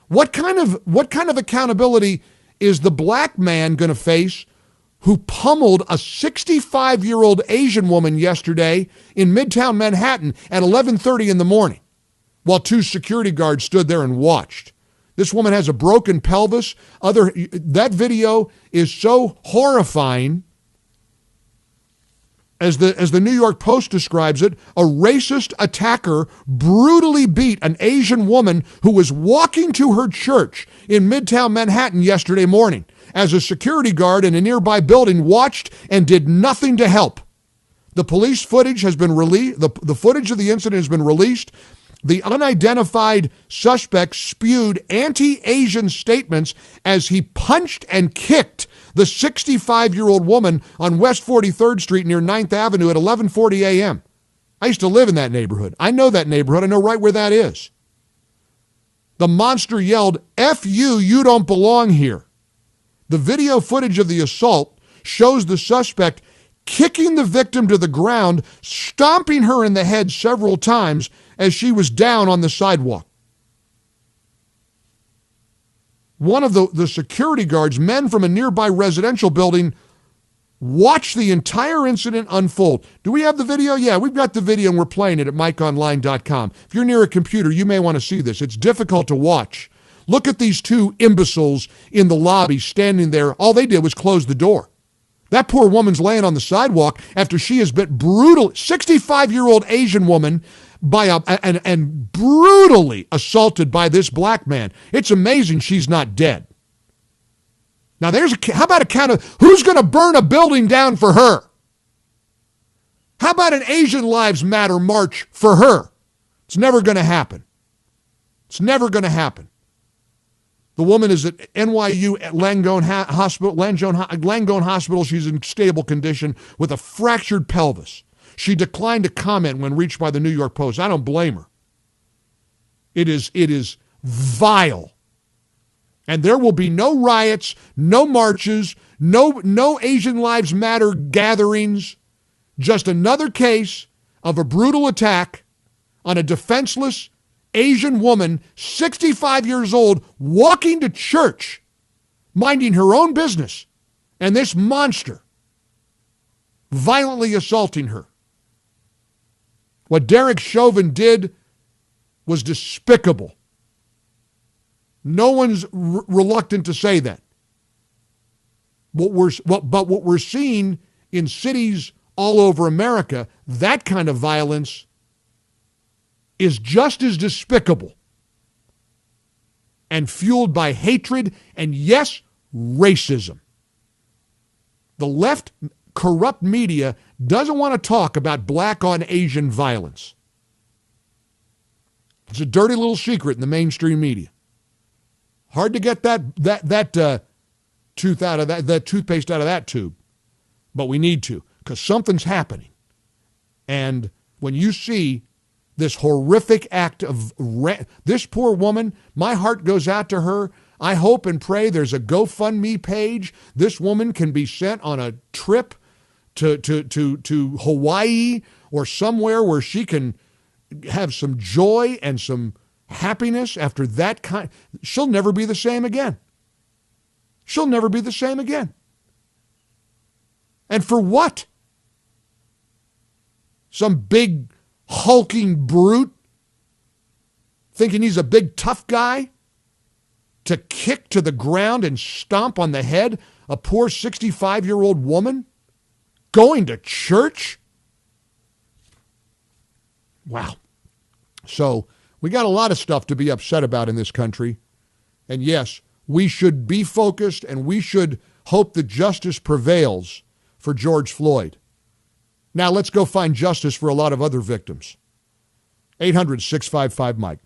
What kind of accountability is the black man going to face who pummeled a 65-year-old Asian woman yesterday in Midtown Manhattan at 11:30 in the morning while two security guards stood there and watched? This woman has a broken pelvis. That video is so horrifying. As the New York Post describes it, a racist attacker brutally beat an Asian woman who was walking to her church in Midtown Manhattan yesterday morning as a security guard in a nearby building watched and did nothing to help. The police footage has been released. The footage of the incident has been released. The unidentified suspect spewed anti-Asian statements as he punched and kicked the 65-year-old woman on West 43rd Street near 9th Avenue at 11:40 a.m. I used to live in that neighborhood. I know that neighborhood. I know right where that is. The monster yelled, "F you, you don't belong here." The video footage of the assault shows the suspect kicking the victim to the ground, stomping her in the head several times as she was down on the sidewalk. One of the security guards, men from a nearby residential building, watched the entire incident unfold. Do we have the video? Yeah, we've got the video and we're playing it at MikeOnline.com. If you're near a computer, you may want to see this. It's difficult to watch. Look at these two imbeciles in the lobby standing there. All they did was close the door. That poor woman's laying on the sidewalk after she has been brutally, 65-year-old Asian woman, and brutally assaulted by this black man. It's amazing she's not dead. Now how about a count of who's going to burn a building down for her? How about an Asian Lives Matter march for her? It's never going to happen. It's never going to happen. The woman is at NYU at Langone Hospital. She's in stable condition with a fractured pelvis. She declined to comment when reached by the New York Post. I don't blame her. It is vile. And there will be no riots, no marches, no Asian Lives Matter gatherings. Just another case of a brutal attack on a defenseless Asian woman, 65 years old, walking to church, minding her own business, and this monster violently assaulting her. What Derek Chauvin did was despicable. No one's reluctant to say that. But what we're seeing in cities all over America, that kind of violence is just as despicable and fueled by hatred and, yes, racism. The left corrupt media doesn't want to talk about black on Asian violence. It's a dirty little secret in the mainstream media. Hard to get that toothpaste out of that tube, but we need to, because something's happening. And when you see this horrific act of this poor woman, my heart goes out to her. I hope and pray there's a GoFundMe page. This woman can be sent on a trip to Hawaii or somewhere where she can have some joy and some happiness after that kind. She'll never be the same again. She'll never be the same again. And for what? Some big hulking brute thinking he's a big tough guy to kick to the ground and stomp on the head a poor 65-year-old woman going to church? Wow. So we got a lot of stuff to be upset about in this country. And yes, we should be focused and we should hope that justice prevails for George Floyd. Now let's go find justice for a lot of other victims. 800-655-MIKE.